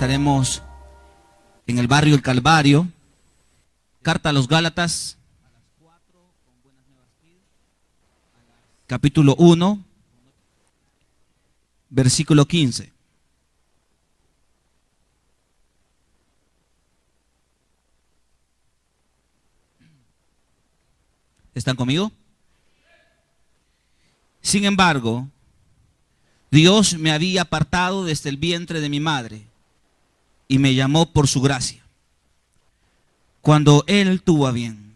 estaremos en el barrio El Calvario. Carta a los Gálatas, capítulo 1, versículo 15. ¿Están conmigo? Sin embargo, Dios me había apartado desde el vientre de mi madre y me llamó por su gracia, cuando Él tuvo a bien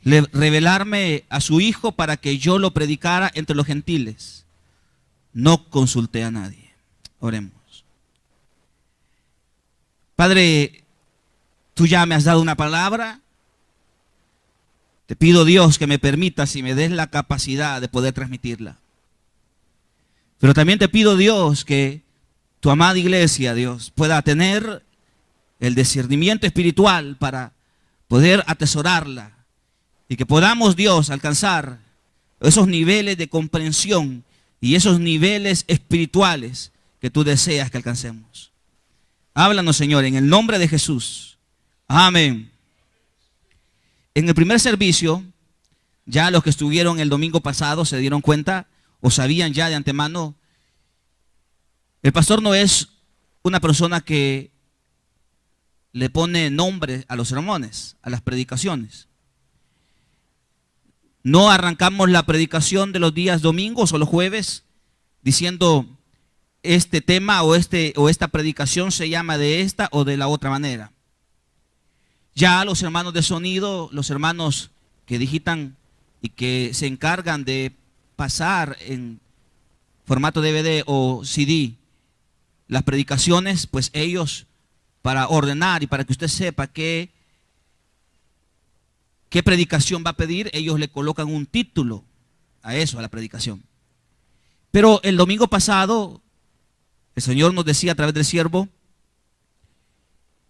revelarme a su Hijo para que yo lo predicara entre los gentiles. No consulté a nadie. Oremos. Padre, tú ya me has dado una palabra. Te pido, Dios, que me permitas y me des la capacidad de poder transmitirla. Pero también te pido, Dios, que tu amada iglesia, Dios, pueda tener el discernimiento espiritual para poder atesorarla y que podamos, Dios, alcanzar esos niveles de comprensión y esos niveles espirituales que tú deseas que alcancemos. Háblanos, Señor, en el nombre de Jesús. Amén. En el primer servicio, ya los que estuvieron el domingo pasado se dieron cuenta o sabían ya de antemano, el pastor no es una persona que le pone nombre a los sermones, a las predicaciones. No arrancamos la predicación de los días domingos o los jueves diciendo este tema o esta predicación se llama de esta o de la otra manera. Ya los hermanos de sonido, los hermanos que digitan y que se encargan de pasar en formato DVD o CD las predicaciones, pues ellos, para ordenar y para que usted sepa qué predicación va a pedir, ellos le colocan un título a eso, a la predicación. Pero el domingo pasado, el Señor nos decía a través del siervo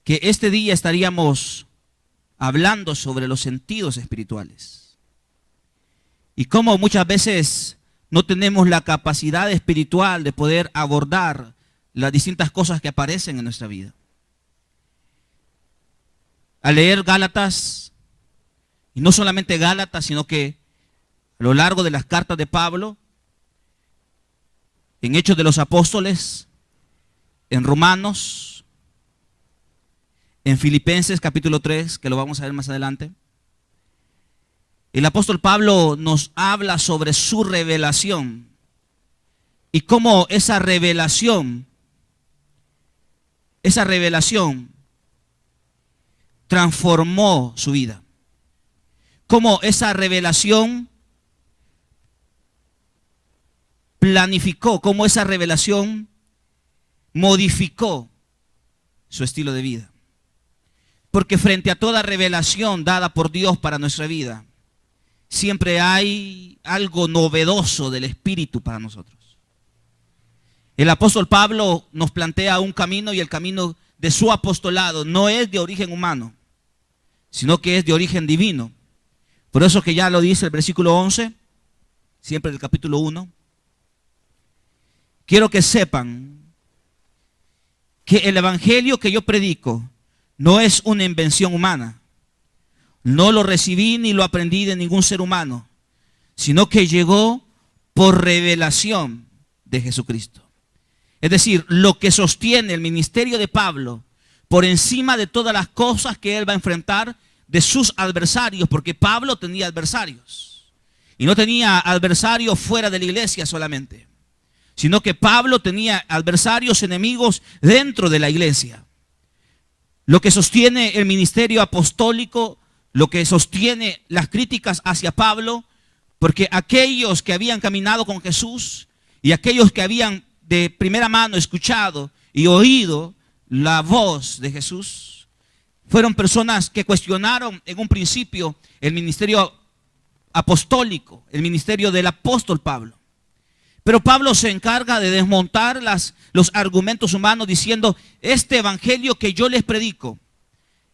que este día estaríamos hablando sobre los sentidos espirituales. Y cómo muchas veces no tenemos la capacidad espiritual de poder abordar las distintas cosas que aparecen en nuestra vida. Al leer Gálatas, y no solamente Gálatas, sino que a lo largo de las cartas de Pablo, en Hechos de los Apóstoles, en Romanos, en Filipenses capítulo 3, que lo vamos a ver más adelante, el apóstol Pablo nos habla sobre su revelación y cómo esa revelación transformó su vida. Cómo esa revelación planificó, cómo esa revelación modificó su estilo de vida. Porque frente a toda revelación dada por Dios para nuestra vida, siempre hay algo novedoso del Espíritu para nosotros. El apóstol Pablo nos plantea un camino y el camino de su apostolado no es de origen humano, sino que es de origen divino. Por eso que ya lo dice el versículo 11, siempre del capítulo 1. Quiero que sepan que el evangelio que yo predico no es una invención humana. No lo recibí ni lo aprendí de ningún ser humano, sino que llegó por revelación de Jesucristo. Es decir, lo que sostiene el ministerio de Pablo por encima de todas las cosas que él va a enfrentar de sus adversarios, porque Pablo tenía adversarios. Y no tenía adversarios fuera de la iglesia solamente, sino que Pablo tenía adversarios, enemigos dentro de la iglesia. Lo que sostiene el ministerio apostólico, lo que sostiene las críticas hacia Pablo, porque aquellos que habían caminado con Jesús y aquellos que habían de primera mano escuchado y oído la voz de Jesús, fueron personas que cuestionaron en un principio el ministerio apostólico, el ministerio del apóstol Pablo. Pero Pablo se encarga de desmontar los argumentos humanos diciendo, este evangelio que yo les predico,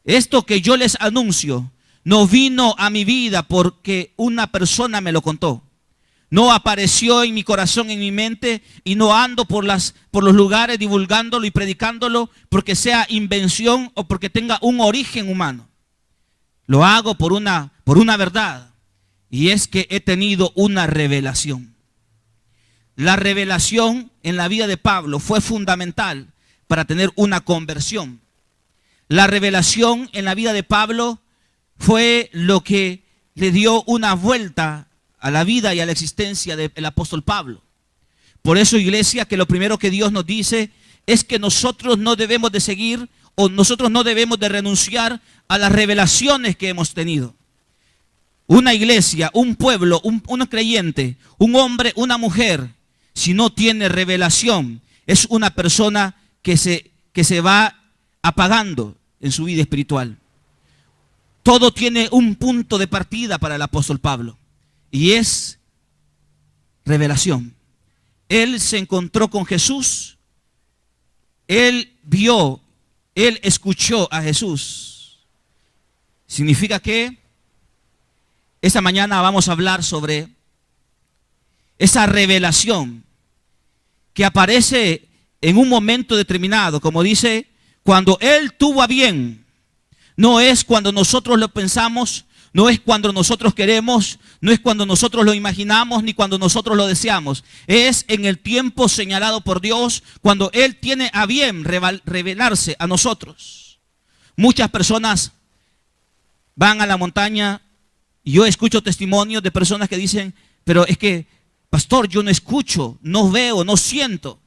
esto que yo les anuncio, no vino a mi vida porque una persona me lo contó. no apareció en mi corazón, en mi mente, y no ando por los lugares divulgándolo y predicándolo porque sea invención o porque tenga un origen humano. Lo hago por una verdad, y es que he tenido una revelación. La revelación en la vida de Pablo fue fundamental para tener una conversión. La revelación en la vida de Pablo fue lo que le dio una vuelta a la vida y a la existencia del apóstol Pablo. Por eso, iglesia, que lo primero que Dios nos dice es que nosotros no debemos de seguir, o nosotros no debemos de renunciar a las revelaciones que hemos tenido. Una iglesia, un pueblo, un creyente, un hombre, una mujer, si no tiene revelación, es una persona que se va apagando en su vida espiritual. Todo tiene un punto de partida para el apóstol Pablo, y es revelación. Él se encontró con Jesús, él vio, él escuchó a Jesús. Significa que esta mañana vamos a hablar sobre esa revelación que aparece en un momento determinado, como dice, cuando Él tuvo a bien. No es cuando nosotros lo pensamos, no es cuando nosotros queremos, no es cuando nosotros lo imaginamos, ni cuando nosotros lo deseamos. Es en el tiempo señalado por Dios, cuando Él tiene a bien revelarse a nosotros. Muchas personas van a la montaña, y yo escucho testimonios de personas que dicen, pero es que, pastor, yo no escucho, no veo, no siento.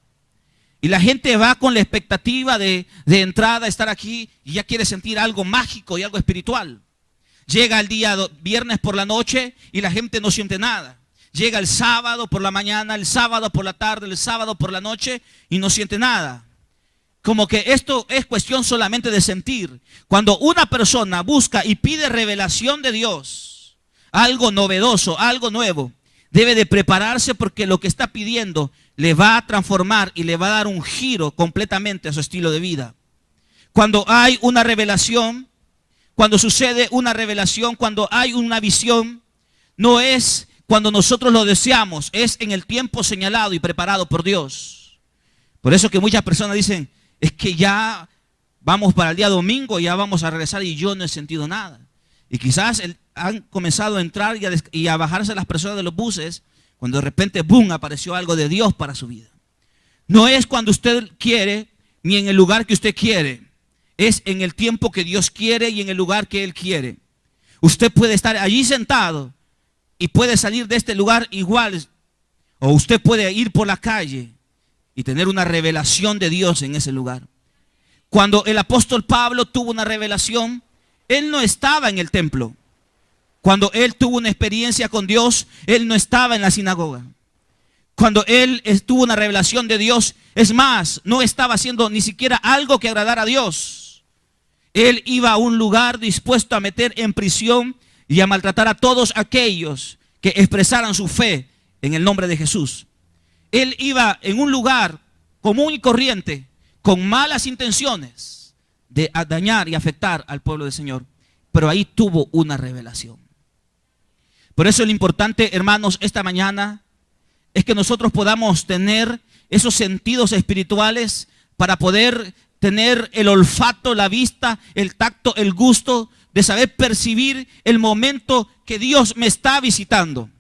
Y la gente va con la expectativa de entrada, estar aquí, y ya quiere sentir algo mágico y algo espiritual. Llega el día viernes por la noche y la gente no siente nada. Llega el sábado por la mañana, el sábado por la tarde, el sábado por la noche y no siente nada. Como que esto es cuestión solamente de sentir. Cuando una persona busca y pide revelación de Dios, algo novedoso, algo nuevo, debe de prepararse, porque lo que está pidiendo le va a transformar y le va a dar un giro completamente a su estilo de vida. Cuando hay una revelación, cuando sucede una revelación, cuando hay una visión, no es cuando nosotros lo deseamos, es en el tiempo señalado y preparado por Dios. Por eso que muchas personas dicen, es que ya vamos para el día domingo, ya vamos a regresar y yo no he sentido nada. Y quizás han comenzado a entrar y a bajarse las personas de los buses, cuando de repente, ¡boom!, apareció algo de Dios para su vida. No es cuando usted quiere, ni en el lugar que usted quiere. Es en el tiempo que Dios quiere y en el lugar que Él quiere. Usted puede estar allí sentado y puede salir de este lugar igual. O usted puede ir por la calle y tener una revelación de Dios en ese lugar. Cuando el apóstol Pablo tuvo una revelación, él no estaba en el templo. Cuando él tuvo una experiencia con Dios, él no estaba en la sinagoga. Cuando él tuvo una revelación de Dios, es más, no estaba haciendo ni siquiera algo que agradara a Dios. Él iba a un lugar dispuesto a meter en prisión y a maltratar a todos aquellos que expresaran su fe en el nombre de Jesús. Él iba en un lugar común y corriente, con malas intenciones de dañar y afectar al pueblo del Señor. Pero ahí tuvo una revelación. Por eso lo importante, hermanos, esta mañana es que nosotros podamos tener esos sentidos espirituales para poder tener el olfato, la vista, el tacto, el gusto de saber percibir el momento que Dios me está visitando.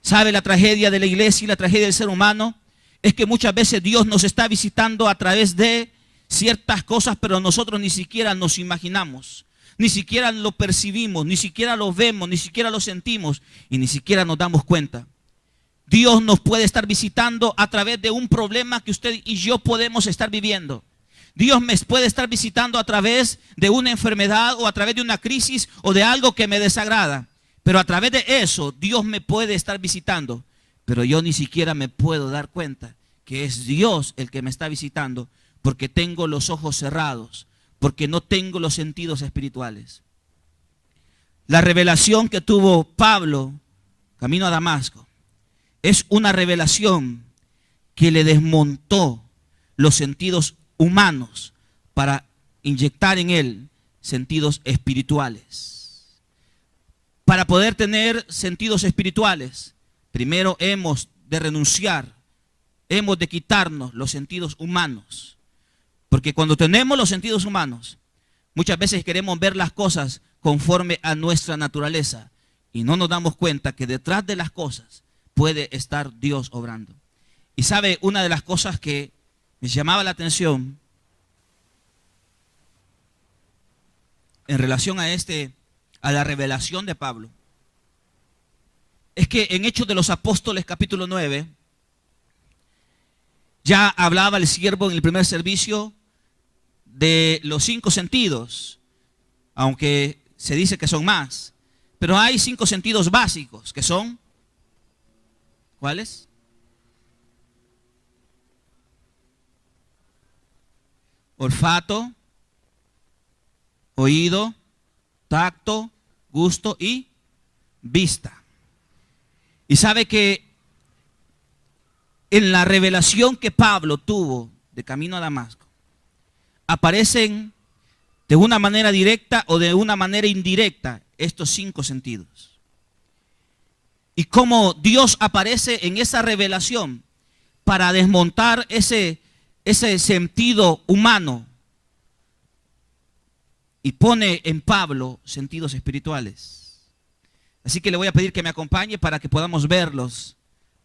¿Sabe la tragedia de la iglesia y la tragedia del ser humano? Es que muchas veces Dios nos está visitando a través de ciertas cosas, pero nosotros ni siquiera nos imaginamos. Ni siquiera lo percibimos, ni siquiera lo vemos, ni siquiera lo sentimos y ni siquiera nos damos cuenta. Dios nos puede estar visitando a través de un problema que usted y yo podemos estar viviendo. Dios me puede estar visitando a través de una enfermedad o a través de una crisis o de algo que me desagrada. Pero a través de eso Dios me puede estar visitando. Pero yo ni siquiera me puedo dar cuenta que es Dios el que me está visitando, porque tengo los ojos cerrados, porque no tengo los sentidos espirituales. La revelación que tuvo Pablo camino a Damasco es una revelación que le desmontó los sentidos humanos para inyectar en él sentidos espirituales. Para poder tener sentidos espirituales, primero hemos de renunciar, hemos de quitarnos los sentidos humanos. Porque cuando tenemos los sentidos humanos, muchas veces queremos ver las cosas conforme a nuestra naturaleza y no nos damos cuenta que detrás de las cosas puede estar Dios obrando. Y sabe, una de las cosas que me llamaba la atención en relación a la revelación de Pablo, es que en Hechos de los Apóstoles capítulo 9, ya hablaba el siervo en el primer servicio de los 5 sentidos, aunque se dice que son más, pero hay 5 sentidos básicos, que son, ¿cuáles? Olfato, oído, tacto, gusto y vista. Y sabe que en la revelación que Pablo tuvo de camino a Damasco, aparecen de una manera directa o de una manera indirecta estos 5 sentidos. Y cómo Dios aparece en esa revelación para desmontar ese sentido humano y pone en Pablo sentidos espirituales. Así que le voy a pedir que me acompañe para que podamos verlos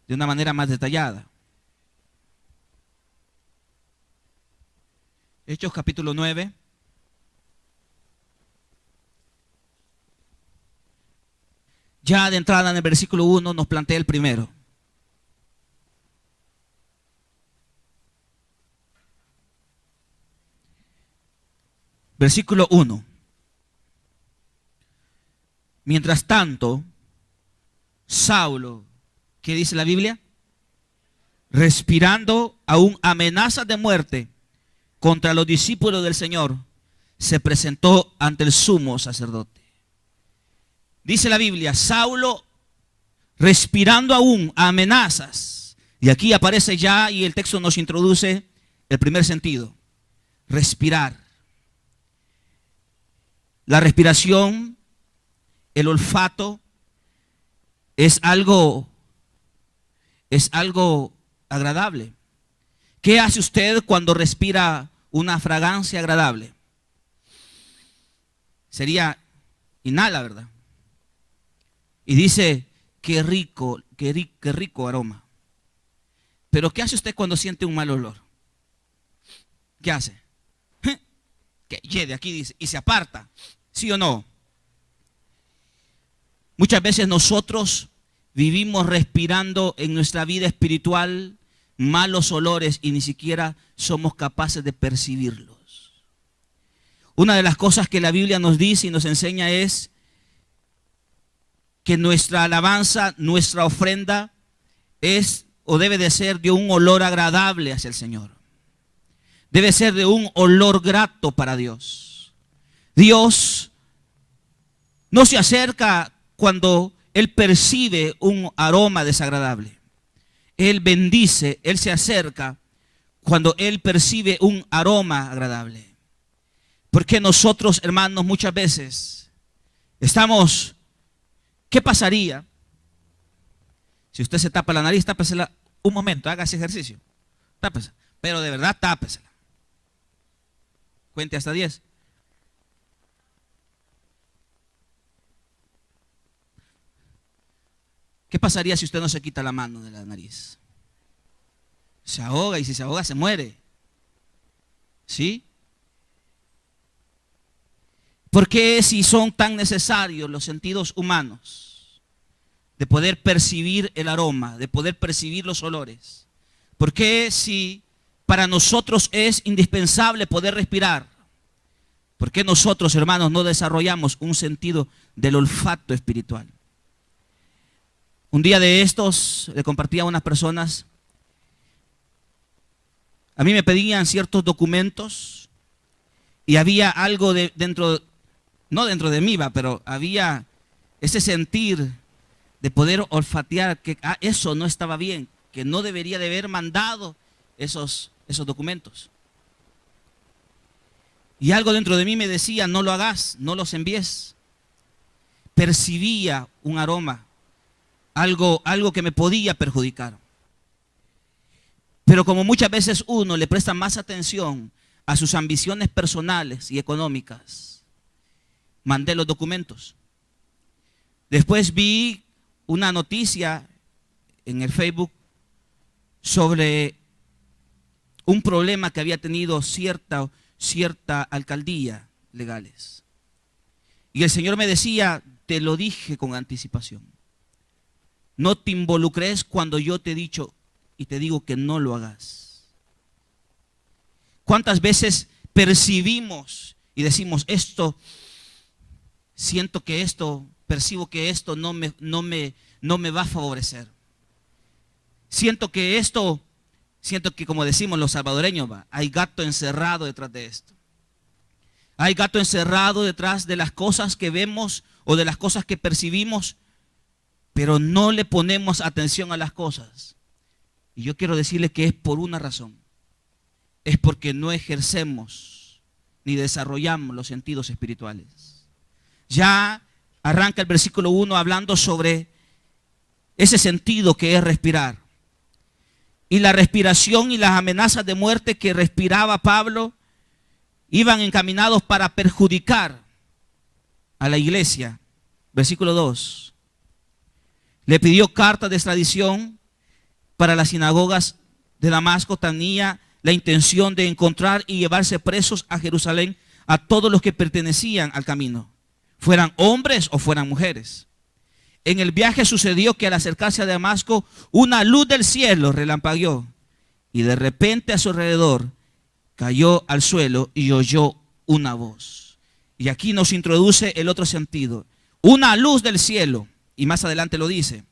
de una manera más detallada. Hechos capítulo 9. Ya de entrada en el versículo 1 nos plantea el primero. Versículo 1. Mientras tanto, Saulo, ¿qué dice la Biblia? Respirando aún amenazas de muerte contra los discípulos del Señor, se presentó ante el sumo sacerdote. Dice la Biblia, Saulo respirando aún amenazas. Y aquí aparece ya, y el texto nos introduce el primer sentido: respirar. La respiración, el olfato, es algo agradable. ¿Qué hace usted cuando respira una fragancia agradable? Sería inhala, ¿verdad? Y dice, qué rico aroma. Pero ¿qué hace usted cuando siente un mal olor? ¿Qué hace? Que de aquí dice, y se aparta. ¿Sí o no? Muchas veces nosotros vivimos respirando en nuestra vida espiritual malos olores y ni siquiera somos capaces de percibirlos. Una de las cosas que la Biblia nos dice y nos enseña es que nuestra alabanza, nuestra ofrenda es o debe de ser de un olor agradable hacia el Señor. Debe ser de un olor grato para Dios. Dios no se acerca cuando Él percibe un aroma desagradable. Él bendice, Él se acerca cuando Él percibe un aroma agradable. Porque nosotros, hermanos, muchas veces estamos... ¿Qué pasaría si usted se tapa la nariz? Tápesela un momento, haga ese ejercicio. Tápesela, pero de verdad tápesela. Cuente hasta 10. ¿Qué pasaría si usted no se quita la mano de la nariz? Se ahoga, y si se ahoga se muere. ¿Sí? ¿Por qué si son tan necesarios los sentidos humanos de poder percibir el aroma, de poder percibir los olores? ¿Por qué si para nosotros es indispensable poder respirar? ¿Por qué nosotros, hermanos, no desarrollamos un sentido del olfato espiritual? Un día de estos le compartí a unas personas, a mí me pedían ciertos documentos y había algo no dentro de mí, pero había ese sentir de poder olfatear que eso no estaba bien, que no debería de haber mandado esos documentos. Y algo dentro de mí me decía, no lo hagas, no los envíes. Percibía un aroma algo que me podía perjudicar. Pero como muchas veces uno le presta más atención a sus ambiciones personales y económicas, mandé los documentos. Después vi una noticia en el Facebook sobre un problema que había tenido cierta alcaldía legales. Y el Señor me decía, te lo dije con anticipación. No te involucres cuando yo te he dicho y te digo que no lo hagas. ¿Cuántas veces percibimos y decimos esto, siento que esto, percibo que esto no me va a favorecer? Siento que como decimos los salvadoreños, hay gato encerrado detrás de esto. Hay gato encerrado detrás de las cosas que vemos o de las cosas que percibimos, pero no le ponemos atención a las cosas. Y yo quiero decirle que es por una razón. Es porque no ejercemos ni desarrollamos los sentidos espirituales. Ya arranca el versículo 1 hablando sobre ese sentido que es respirar. Y la respiración y las amenazas de muerte que respiraba Pablo iban encaminados para perjudicar a la iglesia. Versículo 2. Le pidió carta de extradición para las sinagogas de Damasco. Tenía la intención de encontrar y llevarse presos a Jerusalén a todos los que pertenecían al camino, fueran hombres o fueran mujeres. En el viaje sucedió que al acercarse a Damasco, una luz del cielo relampagueó y de repente a su alrededor cayó al suelo y oyó una voz. Y aquí nos introduce el otro sentido. Una luz del cielo, y más adelante lo dice.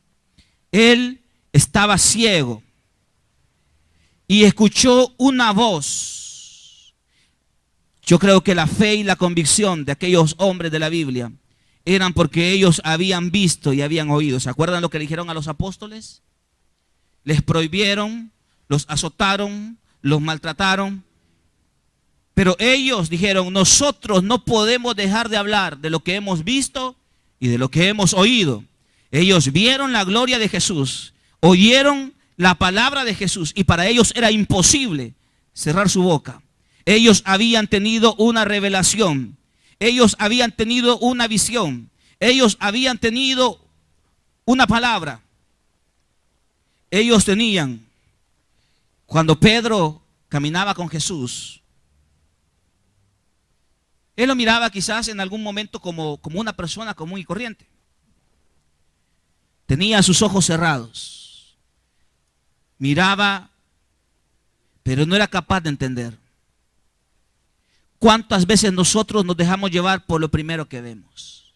Él estaba ciego y escuchó una voz. Yo creo que la fe y la convicción de aquellos hombres de la Biblia eran porque ellos habían visto y habían oído. ¿Se acuerdan lo que le dijeron a los apóstoles? Les prohibieron, los azotaron, los maltrataron. Pero ellos dijeron, nosotros no podemos dejar de hablar de lo que hemos visto y de lo que hemos oído. Ellos vieron la gloria de Jesús, oyeron la palabra de Jesús y para ellos era imposible cerrar su boca. Ellos habían tenido una revelación. Ellos habían tenido una visión. Ellos habían tenido una palabra. Ellos tenían, cuando Pedro caminaba con Jesús, él lo miraba quizás en algún momento como una persona común y corriente. Tenía sus ojos cerrados. Miraba, pero no era capaz de entender. ¿Cuántas veces nosotros nos dejamos llevar por lo primero que vemos?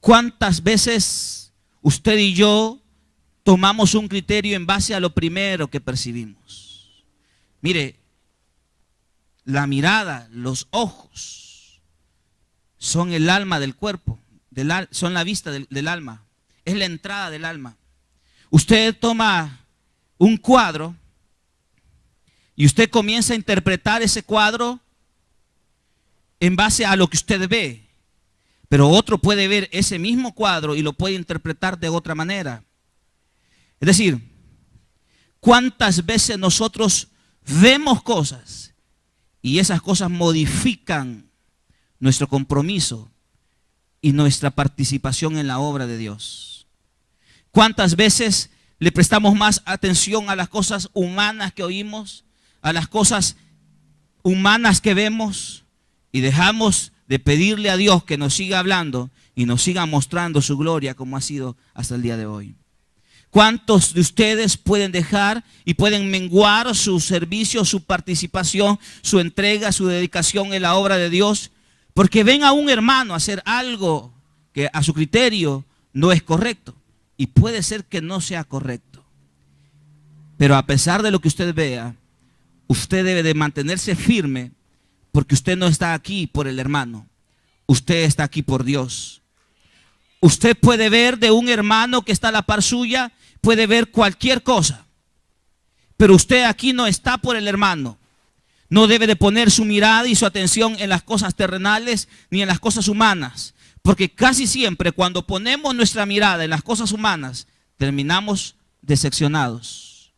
¿Cuántas veces usted y yo tomamos un criterio en base a lo primero que percibimos? Mire, la mirada, los ojos, son el alma del cuerpo, son la vista del alma, es la entrada del alma. Usted toma un cuadro y usted comienza a interpretar ese cuadro en base a lo que usted ve, pero otro puede ver ese mismo cuadro y lo puede interpretar de otra manera. Es decir, ¿cuántas veces nosotros vemos cosas y esas cosas modifican nuestro compromiso y nuestra participación en la obra de Dios? ¿Cuántas veces le prestamos más atención a las cosas humanas que oímos, a las cosas humanas que vemos y dejamos de pedirle a Dios que nos siga hablando y nos siga mostrando su gloria como ha sido hasta el día de hoy? ¿Cuántos de ustedes pueden dejar y pueden menguar su servicio, su participación, su entrega, su dedicación en la obra de Dios? Porque ven a un hermano hacer algo que a su criterio no es correcto. Y puede ser que no sea correcto. Pero a pesar de lo que usted vea, usted debe de mantenerse firme porque usted no está aquí por el hermano. Usted está aquí por Dios. Usted puede ver de un hermano que está a la par suya, puede ver cualquier cosa. Pero usted aquí no está por el hermano. No debe de poner su mirada y su atención en las cosas terrenales ni en las cosas humanas. Porque casi siempre cuando ponemos nuestra mirada en las cosas humanas, terminamos decepcionados.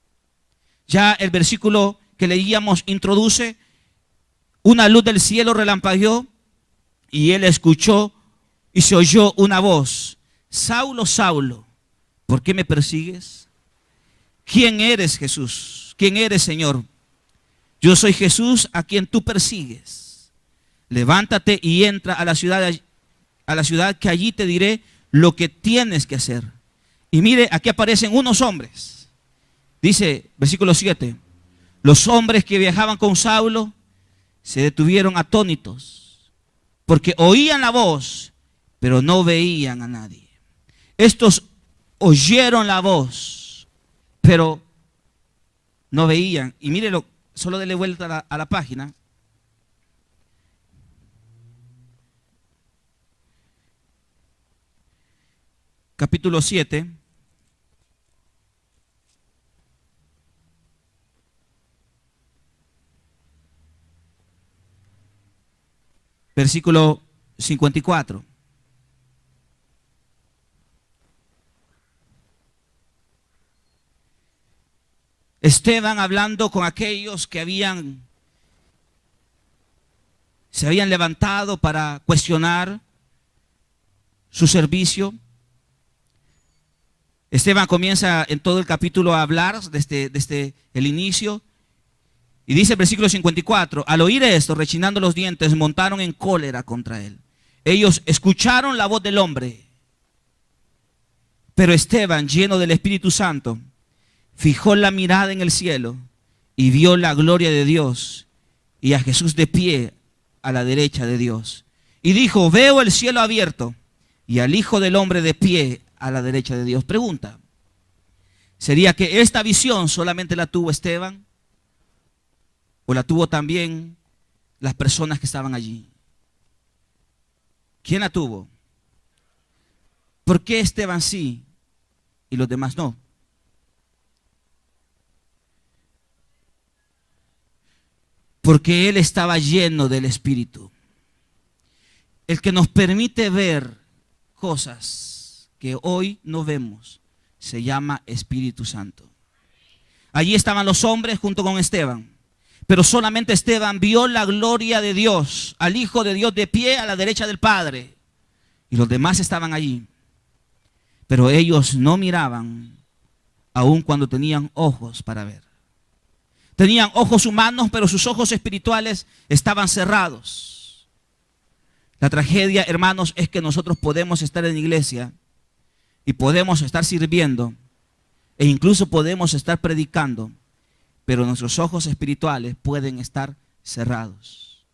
Ya el versículo que leíamos introduce: una luz del cielo relampagueó y él escuchó y se oyó una voz: Saulo, Saulo, ¿por qué me persigues? ¿Quién eres, Jesús? ¿Quién eres, Señor? Yo soy Jesús a quien tú persigues. Levántate y entra a la ciudad que allí te diré lo que tienes que hacer. Y mire, aquí aparecen unos hombres. Dice, versículo 7, los hombres que viajaban con Saulo se detuvieron atónitos, porque oían la voz, pero no veían a nadie. Estos oyeron la voz, pero no veían. Y mírelo, solo dele vuelta a la página. Capítulo 7. Versículo 54. Esteban hablando con aquellos que se habían levantado para cuestionar su servicio. Esteban comienza en todo el capítulo a hablar desde el inicio. Y dice el versículo 54, al oír esto, rechinando los dientes, montaron en cólera contra él. Ellos escucharon la voz del hombre. Pero Esteban, lleno del Espíritu Santo, fijó la mirada en el cielo y vio la gloria de Dios y a Jesús de pie a la derecha de Dios. Y dijo, veo el cielo abierto y al Hijo del Hombre de pie a la derecha de Dios. Pregunta, ¿sería que esta visión solamente la tuvo Esteban? ¿O la tuvo también las personas que estaban allí? ¿Quién la tuvo? ¿Por qué Esteban sí y los demás no? Porque él estaba lleno del Espíritu. El que nos permite ver cosas que hoy no vemos se llama Espíritu Santo. Allí estaban los hombres junto con Esteban. Pero solamente Esteban vio la gloria de Dios, al Hijo de Dios de pie a la derecha del Padre. Y los demás estaban allí. Pero ellos no miraban, aun cuando tenían ojos para ver. Tenían ojos humanos, pero sus ojos espirituales estaban cerrados. La tragedia, hermanos, es que nosotros podemos estar en iglesia y podemos estar sirviendo e incluso podemos estar predicando, pero nuestros ojos espirituales pueden estar cerrados.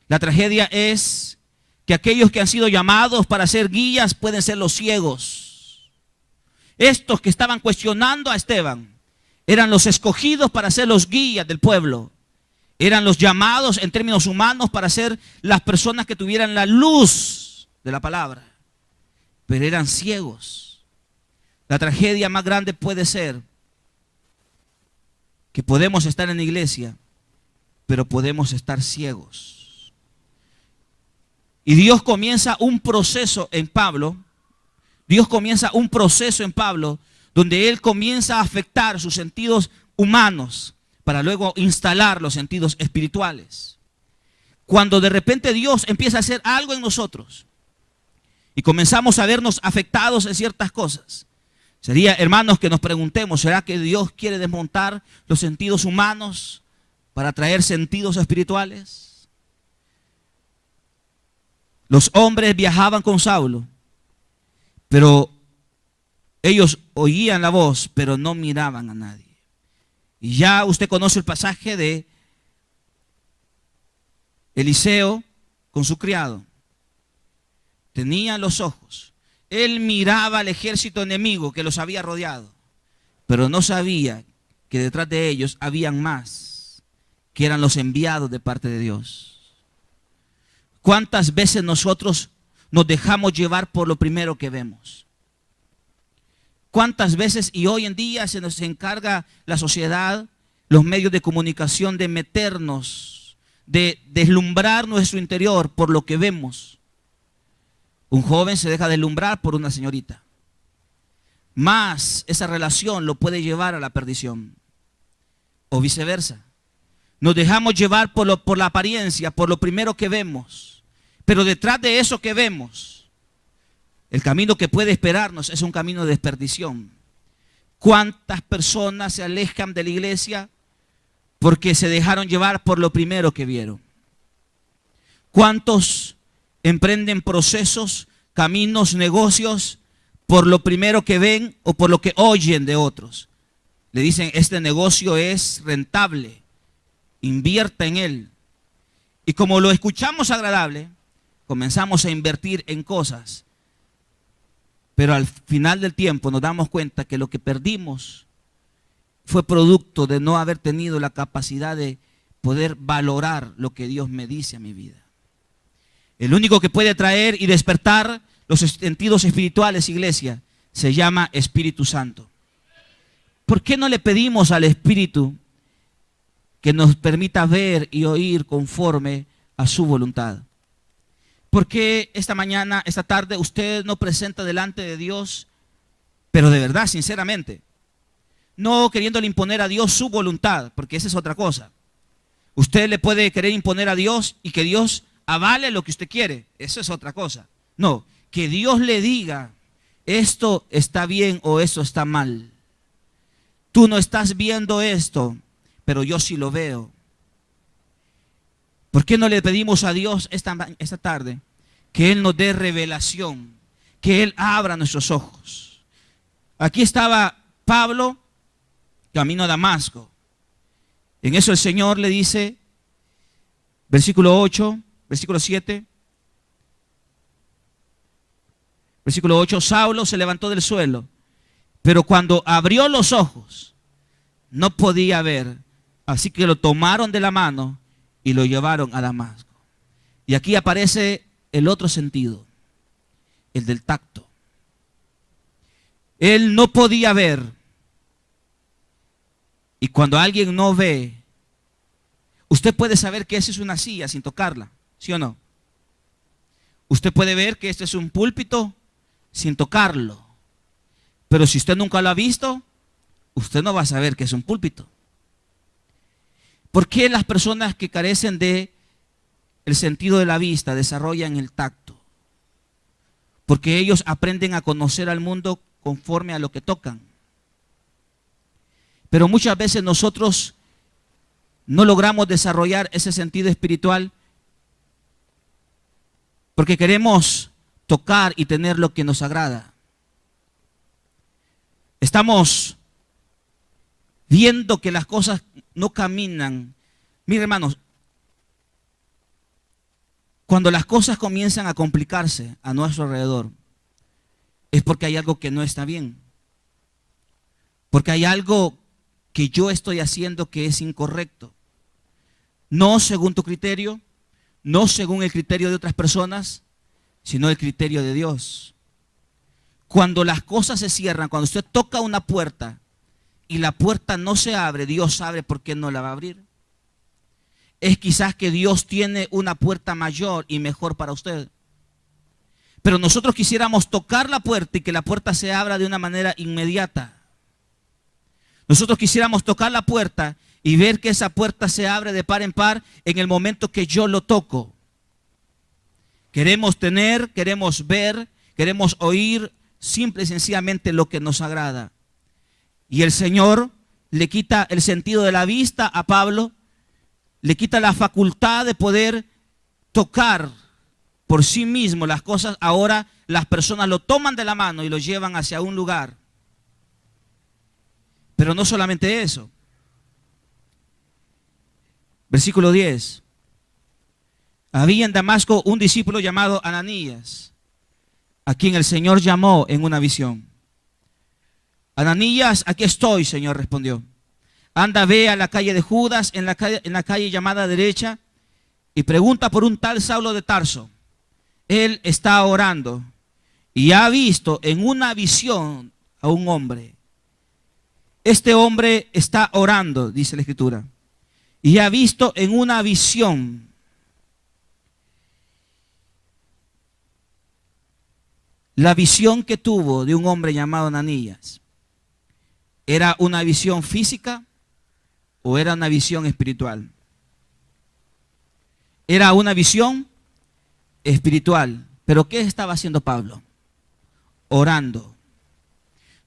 La tragedia es que aquellos que han sido llamados para ser guías pueden ser los ciegos. Estos que estaban cuestionando a Esteban eran los escogidos para ser los guías del pueblo. Eran los llamados en términos humanos para ser las personas que tuvieran la luz de la palabra. Pero eran ciegos. La tragedia más grande puede ser que podemos estar en la iglesia, pero podemos estar ciegos. Y Dios comienza un proceso en Pablo. Dios comienza un proceso en Pablo donde él comienza a afectar sus sentidos humanos para luego instalar los sentidos espirituales. Cuando de repente Dios empieza a hacer algo en nosotros y comenzamos a vernos afectados en ciertas cosas, sería, hermanos, que nos preguntemos, ¿será que Dios quiere desmontar los sentidos humanos para traer sentidos espirituales? Los hombres viajaban con Saulo, pero ellos oían la voz, pero no miraban a nadie. Y ya usted conoce el pasaje de Eliseo con su criado. Tenía los ojos. Él miraba al ejército enemigo que los había rodeado, pero no sabía que detrás de ellos habían más, que eran los enviados de parte de Dios. ¿Cuántas veces nosotros nos dejamos llevar por lo primero que vemos? ¿Cuántas veces y hoy en día se nos encarga la sociedad, los medios de comunicación de meternos, de deslumbrar nuestro interior por lo que vemos? Un joven se deja deslumbrar por una señorita. Más esa relación lo puede llevar a la perdición. O viceversa. Nos dejamos llevar por la apariencia, por lo primero que vemos. Pero detrás de eso que vemos, el camino que puede esperarnos es un camino de desperdición. ¿Cuántas personas se alejan de la iglesia porque se dejaron llevar por lo primero que vieron? ¿Cuántos emprenden procesos, caminos, negocios por lo primero que ven o por lo que oyen de otros? Le dicen, este negocio es rentable, invierta en él. Y como lo escuchamos agradable, comenzamos a invertir en cosas. Pero al final del tiempo nos damos cuenta que lo que perdimos fue producto de no haber tenido la capacidad de poder valorar lo que Dios me dice a mi vida. El único que puede traer y despertar los sentidos espirituales, iglesia, se llama Espíritu Santo. ¿Por qué no le pedimos al Espíritu que nos permita ver y oír conforme a su voluntad? ¿Por qué esta mañana, esta tarde, usted no presenta delante de Dios, pero de verdad, sinceramente, no queriéndole imponer a Dios su voluntad, porque esa es otra cosa? Usted le puede querer imponer a Dios y que Dios avale lo que usted quiere, eso es otra cosa. No, que Dios le diga, esto está bien o esto está mal. Tú no estás viendo esto, pero yo sí lo veo. ¿Por qué no le pedimos a Dios esta tarde que Él nos dé revelación, que Él abra nuestros ojos? Aquí estaba Pablo camino a Damasco. En eso el Señor le dice, versículo 8, versículo 7, versículo 8, Saulo se levantó del suelo, pero cuando abrió los ojos no podía ver, así que lo tomaron de la mano y lo llevaron a Damasco. Y aquí aparece el otro sentido, el del tacto. Él no podía ver. Y cuando alguien no ve, usted puede saber que esa es una silla sin tocarla, ¿sí o no? Usted puede ver que este es un púlpito sin tocarlo. Pero si usted nunca lo ha visto, usted no va a saber que es un púlpito. ¿Por qué las personas que carecen de el sentido de la vista desarrollan el tacto? Porque ellos aprenden a conocer al mundo conforme a lo que tocan. Pero muchas veces nosotros no logramos desarrollar ese sentido espiritual porque queremos tocar y tener lo que nos agrada. Estamos viendo que las cosas no caminan. Miren, hermanos, cuando las cosas comienzan a complicarse a nuestro alrededor, es porque hay algo que no está bien. Porque hay algo que yo estoy haciendo que es incorrecto. No según tu criterio, no según el criterio de otras personas, sino el criterio de Dios. Cuando las cosas se cierran, cuando usted toca una puerta y la puerta no se abre, Dios sabe por qué no la va a abrir. Es quizás que Dios tiene una puerta mayor y mejor para usted. Pero nosotros quisiéramos tocar la puerta y que la puerta se abra de una manera inmediata. Nosotros quisiéramos tocar la puerta y ver que esa puerta se abre de par en par en el momento que yo lo toco. Queremos tener, queremos ver, queremos oír simple y sencillamente lo que nos agrada. Y el Señor le quita el sentido de la vista a Pablo, le quita la facultad de poder tocar por sí mismo las cosas. Ahora las personas lo toman de la mano y lo llevan hacia un lugar. Pero no solamente eso. Versículo 10. Había en Damasco un discípulo llamado Ananías, a quien el Señor llamó en una visión. Ananías, aquí estoy, Señor, respondió. Anda, ve a la calle de Judas, en la calle llamada derecha, y pregunta por un tal Saulo de Tarso. Él está orando y ha visto en una visión a un hombre. Este hombre está orando, dice la Escritura, y ha visto en una visión La visión que tuvo de un hombre llamado Ananías, ¿era una visión física o era una visión espiritual? Era una visión espiritual. ¿Pero qué estaba haciendo Pablo? Orando.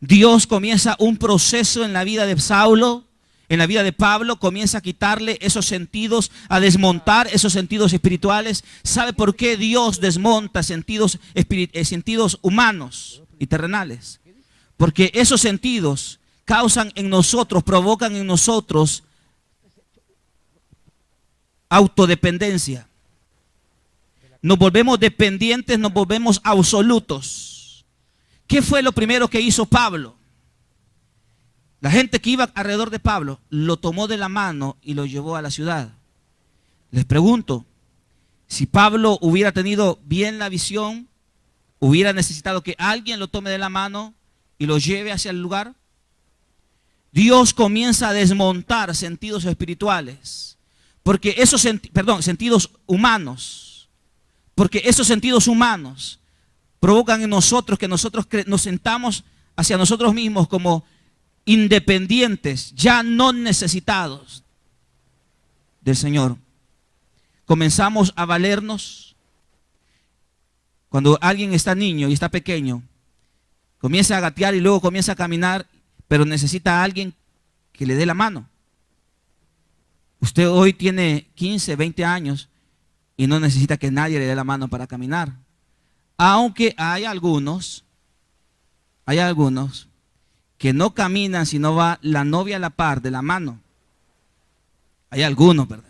Dios comienza un proceso en la vida de Saulo, en la vida de Pablo, comienza a quitarle esos sentidos, a desmontar esos sentidos espirituales. ¿Sabe por qué Dios desmonta sentidos humanos y terrenales? Porque esos sentidos causan en nosotros, provocan en nosotros autodependencia. Nos volvemos dependientes, nos volvemos absolutos. ¿Qué fue lo primero que hizo Pablo? La gente que iba alrededor de Pablo lo tomó de la mano y lo llevó a la ciudad. Les pregunto, si Pablo hubiera tenido bien la visión, hubiera necesitado que alguien lo tome de la mano y lo lleve hacia el lugar. Dios comienza a desmontar sentidos espirituales, porque esos sentidos humanos, porque esos sentidos humanos provocan en nosotros que nosotros nos sentamos hacia nosotros mismos como independientes, ya no necesitados del Señor. Comenzamos a valernos. Cuando alguien está niño y está pequeño, comienza a gatear y luego comienza a caminar, pero necesita a alguien que le dé la mano. Usted hoy tiene 15, 20 años y no necesita que nadie le dé la mano para caminar. Aunque hay algunos que no caminan si no va la novia a la par de la mano. Hay algunos, ¿verdad?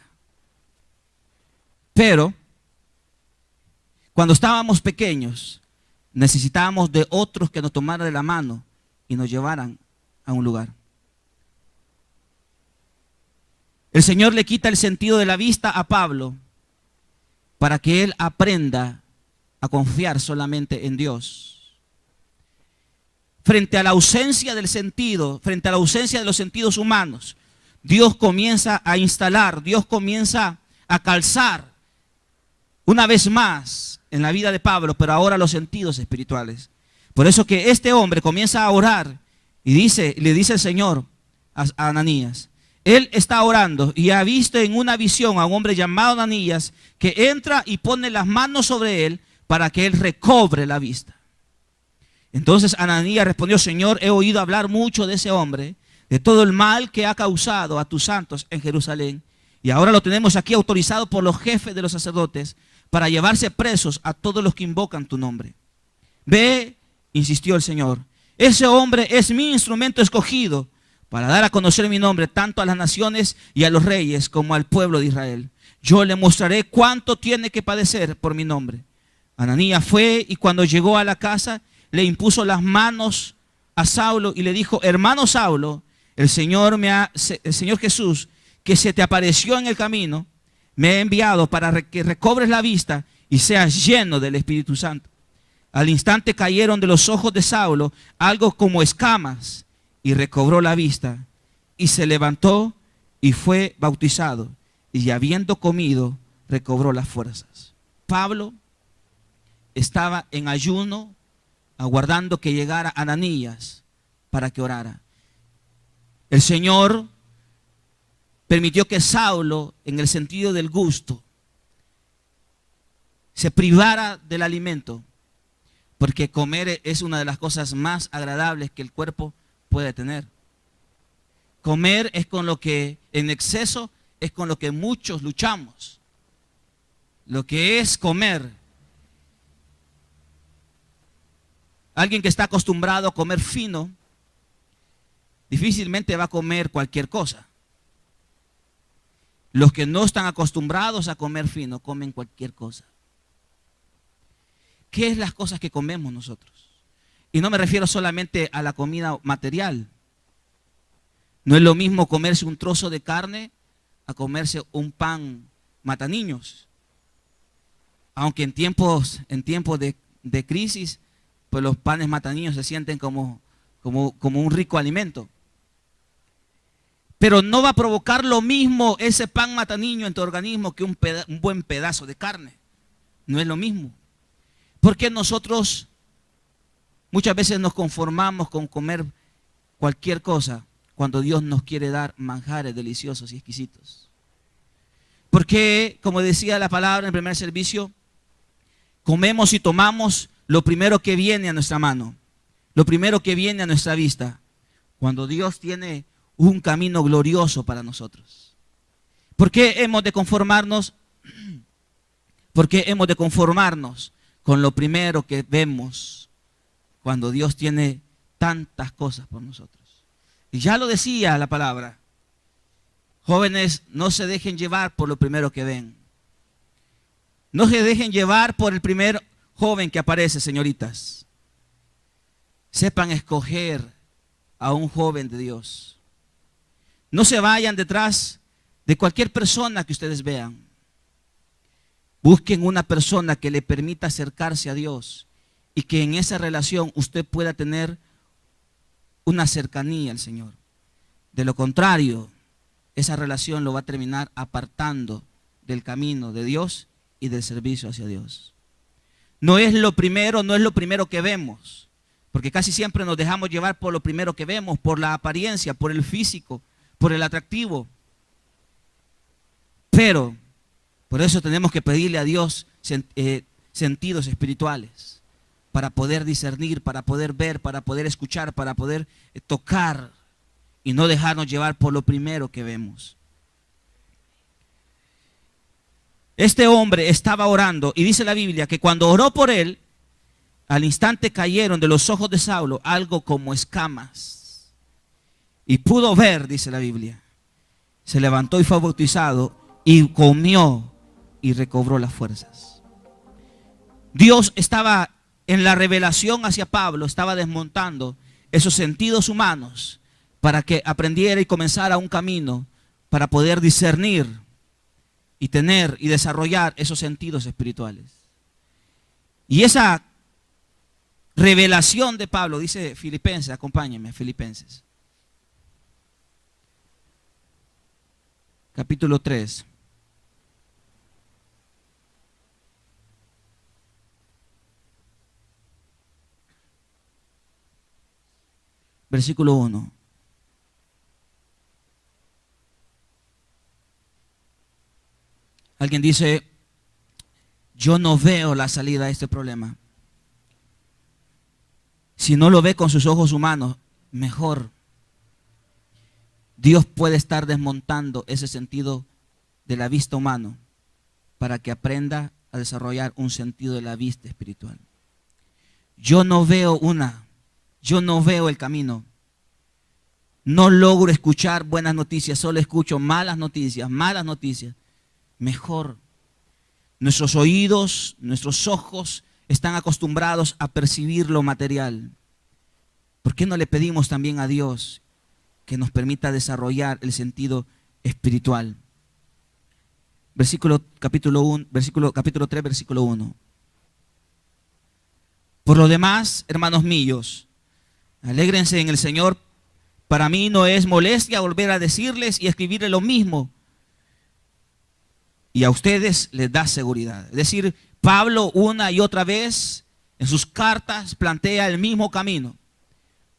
Pero cuando estábamos pequeños, necesitábamos de otros que nos tomaran de la mano y nos llevaran a un lugar. El Señor le quita el sentido de la vista a Pablo para que él aprenda a confiar solamente en Dios. Frente a la ausencia del sentido, frente a la ausencia de los sentidos humanos, Dios comienza a instalar, Dios comienza a calzar una vez más en la vida de Pablo, pero ahora los sentidos espirituales. Por eso que este hombre comienza a orar y le dice el Señor a Ananías, él está orando y ha visto en una visión a un hombre llamado Ananías que entra y pone las manos sobre él para que él recobre la vista. Entonces Ananías respondió, Señor, he oído hablar mucho de ese hombre, de todo el mal que ha causado a tus santos en Jerusalén, y ahora lo tenemos aquí autorizado por los jefes de los sacerdotes para llevarse presos a todos los que invocan tu nombre. Ve, insistió el Señor, ese hombre es mi instrumento escogido para dar a conocer mi nombre tanto a las naciones y a los reyes como al pueblo de Israel. Yo le mostraré cuánto tiene que padecer por mi nombre. Ananías fue y cuando llegó a la casa le impuso las manos a Saulo y le dijo, hermano Saulo, el Señor Jesús, que se te apareció en el camino, me ha enviado para que recobres la vista y seas lleno del Espíritu Santo. Al instante cayeron de los ojos de Saulo algo como escamas y recobró la vista y se levantó y fue bautizado y habiendo comido recobró las fuerzas. Pablo estaba en ayuno aguardando que llegara Ananías para que orara. El Señor permitió que Saulo, en el sentido del gusto, se privara del alimento, porque comer es una de las cosas más agradables que el cuerpo puede tener. Comer es con lo que, en exceso, es con lo que muchos luchamos. Lo que es comer. Alguien que está acostumbrado a comer fino, difícilmente va a comer cualquier cosa. Los que no están acostumbrados a comer fino, comen cualquier cosa. ¿Qué es las cosas que comemos nosotros? Y no me refiero solamente a la comida material. No es lo mismo comerse un trozo de carne a comerse un pan mataniños. Aunque en tiempos de crisis, pues los panes mataniños se sienten como un rico alimento. Pero no va a provocar lo mismo ese pan mataniño en tu organismo que un buen pedazo de carne. No es lo mismo. Porque nosotros Muchas veces nos conformamos con comer cualquier cosa cuando Dios nos quiere dar manjares deliciosos y exquisitos. Porque, como decía la palabra en el primer servicio, comemos y tomamos lo primero que viene a nuestra mano, lo primero que viene a nuestra vista, cuando Dios tiene un camino glorioso para nosotros. ¿Por qué hemos de conformarnos? ¿Por qué hemos de conformarnos con lo primero que vemos cuando Dios tiene tantas cosas por nosotros? Y ya lo decía la palabra. Jóvenes, no se dejen llevar por lo primero que ven. No se dejen llevar por el primer joven que aparece, señoritas. Sepan escoger a un joven de Dios. No se vayan detrás de cualquier persona que ustedes vean. Busquen una persona que le permita acercarse a Dios y que en esa relación usted pueda tener una cercanía al Señor. De lo contrario, esa relación lo va a terminar apartando del camino de Dios y del servicio hacia Dios. No es lo primero que vemos, porque casi siempre nos dejamos llevar por lo primero que vemos, por la apariencia, por el físico, por el atractivo. Pero por eso tenemos que pedirle a Dios sentidos espirituales para poder discernir, para poder ver, para poder escuchar, para poder tocar y no dejarnos llevar por lo primero que vemos. Este hombre estaba orando y dice la Biblia que cuando oró por él, al instante cayeron de los ojos de Saulo algo como escamas. Y pudo ver, dice la Biblia. Se levantó y fue bautizado y comió y recobró las fuerzas. Dios estaba en la revelación hacia Pablo, estaba desmontando esos sentidos humanos para que aprendiera y comenzara un camino para poder discernir y tener y desarrollar esos sentidos espirituales. Y esa revelación de Pablo, dice Filipenses, acompáñenme, Filipenses. Capítulo 3. Versículo 1. Alguien dice, yo no veo la salida a este problema. Si no lo ve con sus ojos humanos, mejor. Dios puede estar desmontando ese sentido de la vista humana para que aprenda a desarrollar un sentido de la vista espiritual. Yo no veo el camino. No logro escuchar buenas noticias, solo escucho malas noticias. Mejor. Nuestros oídos, nuestros ojos están acostumbrados a percibir lo material. ¿Por qué no le pedimos también a Dios que nos permita desarrollar el sentido espiritual? Capítulo 3, versículo 1. Por lo demás, hermanos míos, alégrense en el Señor. Para mí no es molestia volver a decirles y escribirles lo mismo. Y a ustedes les da seguridad. Es decir, Pablo una y otra vez en sus cartas plantea el mismo camino.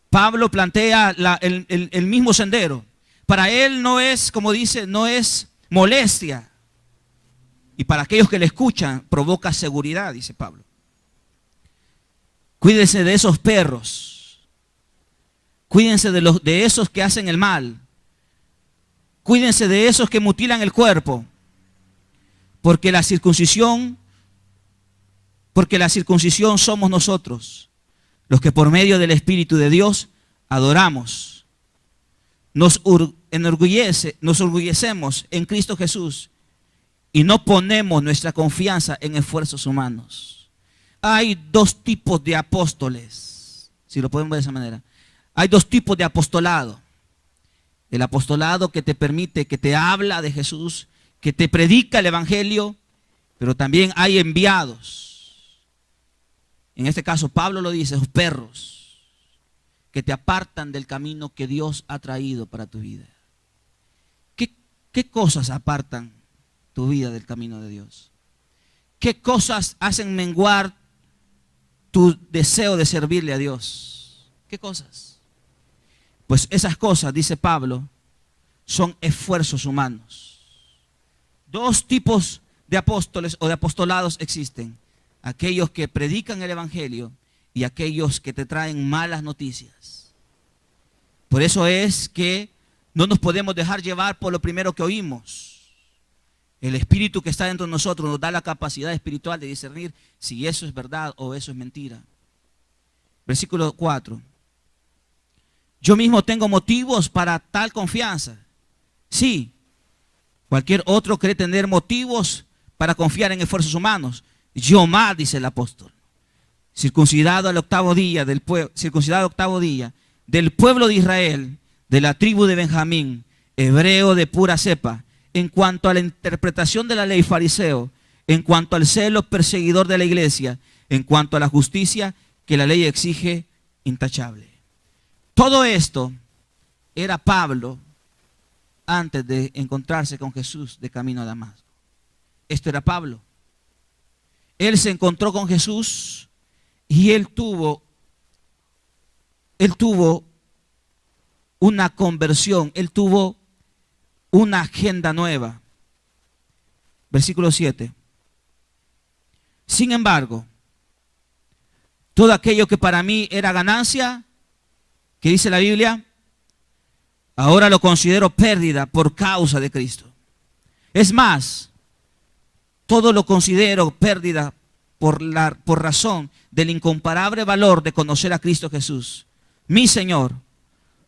Pablo plantea el mismo sendero. Para él no es, como dice, no es molestia. Y para aquellos que le escuchan provoca seguridad, dice Pablo. Cuídense de esos perros. Cuídense de esos que hacen el mal. Cuídense de esos que mutilan el cuerpo. Porque la circuncisión somos nosotros, los que por medio del Espíritu de Dios adoramos. Nos orgullecemos en Cristo Jesús y no ponemos nuestra confianza en esfuerzos humanos. Hay dos tipos de apóstoles, si lo podemos ver de esa manera. Hay dos tipos de apostolado. El apostolado que te permite, que te habla de Jesús, que te predica el Evangelio, pero también hay enviados. En este caso Pablo lo dice, esos perros que te apartan del camino que Dios ha traído para tu vida. ¿Qué cosas apartan tu vida del camino de Dios? ¿Qué cosas hacen menguar tu deseo de servirle a Dios. ¿Qué cosas? Pues esas cosas, dice Pablo, son esfuerzos humanos. Dos tipos de apóstoles o de apostolados existen: aquellos que predican el evangelio y aquellos que te traen malas noticias. Por eso es que no nos podemos dejar llevar por lo primero que oímos. El Espíritu que está dentro de nosotros nos da la capacidad espiritual de discernir si eso es verdad o eso es mentira. Versículo 4. Yo mismo tengo motivos para tal confianza. Sí, cualquier otro cree tener motivos para confiar en esfuerzos humanos. Yo más, dice el apóstol, circuncidado al octavo día del pueblo de Israel, de la tribu de Benjamín, hebreo de pura cepa, en cuanto a la interpretación de la ley, fariseo, en cuanto al celo, perseguidor de la iglesia, en cuanto a la justicia que la ley exige, intachable. Todo esto era Pablo antes de encontrarse con Jesús de camino a Damasco. Esto era Pablo. Él se encontró con Jesús y él tuvo una conversión, él tuvo una agenda nueva. Versículo 7. Sin embargo, todo aquello que para mí era ganancia, ¿qué dice la Biblia? Ahora lo considero pérdida por causa de Cristo. Es más, todo lo considero pérdida por razón del incomparable valor de conocer a Cristo Jesús, mi Señor.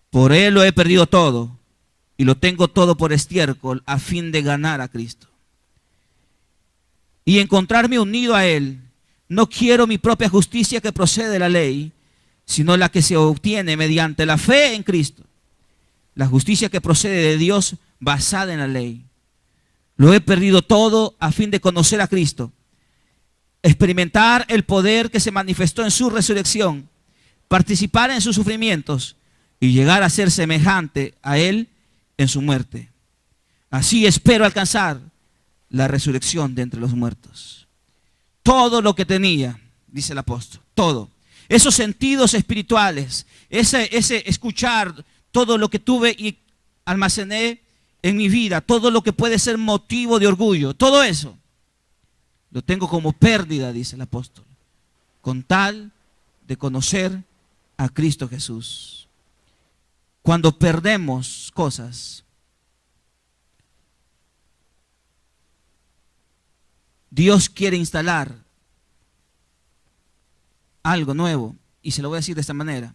Por Él lo he perdido todo y lo tengo todo por estiércol a fin de ganar a Cristo y encontrarme unido a Él. No quiero mi propia justicia que procede de la ley, sino la que se obtiene mediante la fe en Cristo, la justicia que procede de Dios basada en la ley. Lo he perdido todo a fin de conocer a Cristo, experimentar el poder que se manifestó en su resurrección, participar en sus sufrimientos y llegar a ser semejante a Él en su muerte. Así espero alcanzar la resurrección de entre los muertos. Todo lo que tenía, dice el apóstol, todo, esos sentidos espirituales, ese escuchar, todo lo que tuve y almacené en mi vida, todo lo que puede ser motivo de orgullo, todo eso lo tengo como pérdida, dice el apóstol, con tal de conocer a Cristo Jesús. Cuando perdemos cosas, Dios quiere instalar algo nuevo, y se lo voy a decir de esta manera.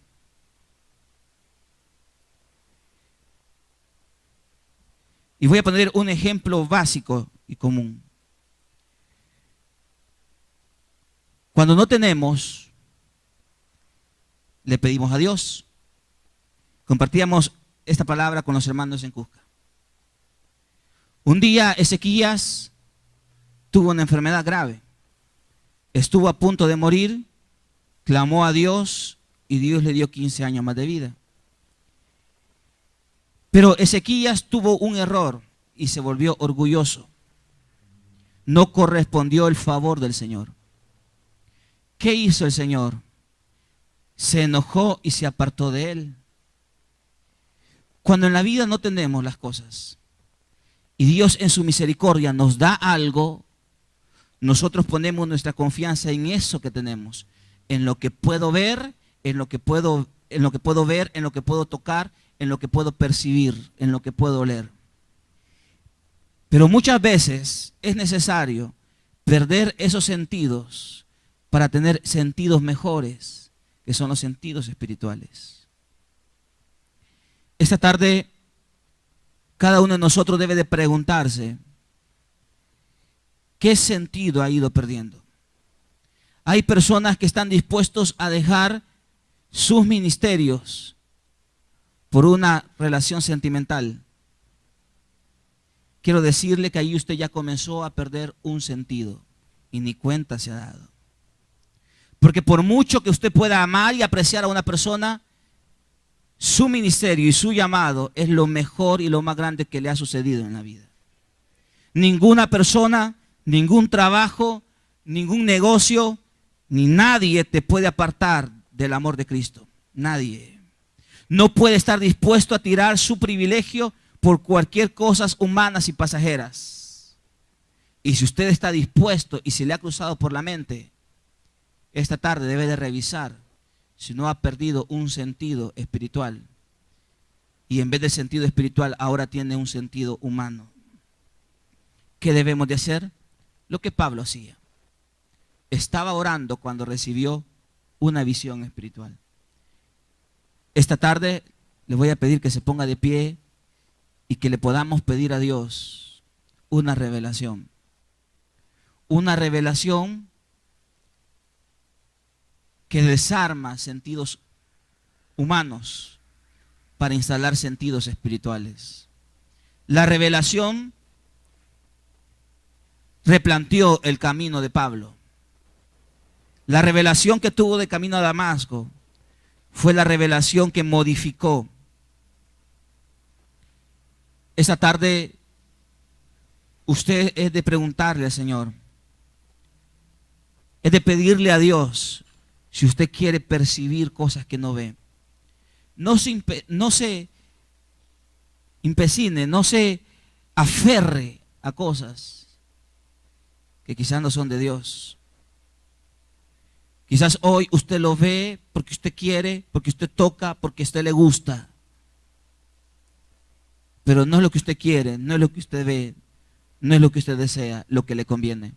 Y voy a poner un ejemplo básico y común. Cuando no tenemos, le pedimos a Dios. Compartíamos esta palabra con los hermanos en Cusca. Un día Ezequías tuvo una enfermedad grave. Estuvo a punto de morir, clamó a Dios y Dios le dio 15 años más de vida. Pero Ezequías tuvo un error y se volvió orgulloso. No correspondió el favor del Señor. ¿Qué hizo el Señor? Se enojó y se apartó de él. Cuando en la vida no tenemos las cosas y Dios en su misericordia nos da algo, nosotros ponemos nuestra confianza en eso que tenemos, en lo que puedo ver, en lo que puedo ver, en lo que puedo tocar, en lo que puedo percibir, en lo que puedo oler. Pero muchas veces es necesario perder esos sentidos para tener sentidos mejores, que son los sentidos espirituales. Esta tarde, cada uno de nosotros debe de preguntarse, ¿qué sentido ha ido perdiendo? Hay personas que están dispuestos a dejar sus ministerios por una relación sentimental. Quiero decirle que ahí usted ya comenzó a perder un sentido y ni cuenta se ha dado. Porque por mucho que usted pueda amar y apreciar a una persona, su ministerio y su llamado es lo mejor y lo más grande que le ha sucedido en la vida. Ninguna persona, ningún trabajo, ningún negocio ni nadie te puede apartar del amor de Cristo. Nadie. No puede estar dispuesto a tirar su privilegio por cualquier cosas humanas y pasajeras. Y si usted está dispuesto y se le ha cruzado por la mente, esta tarde debe de revisar si no ha perdido un sentido espiritual. Y en vez del sentido espiritual ahora tiene un sentido humano. ¿Qué debemos de hacer? Lo que Pablo hacía. Estaba orando cuando recibió una visión espiritual. Esta tarde le voy a pedir que se ponga de pie y que le podamos pedir a Dios una revelación. Una revelación que desarma sentidos humanos para instalar sentidos espirituales. La revelación replanteó el camino de Pablo. La revelación que tuvo de camino a Damasco fue la revelación que modificó. Esta tarde usted es de preguntarle al Señor, es de pedirle a Dios si usted quiere percibir cosas que no ve. No se empecine, no se aferre a cosas que quizás no son de Dios. Quizás hoy usted lo ve porque usted quiere, porque usted toca, porque a usted le gusta. Pero no es lo que usted quiere, no es lo que usted ve, no es lo que usted desea, lo que le conviene.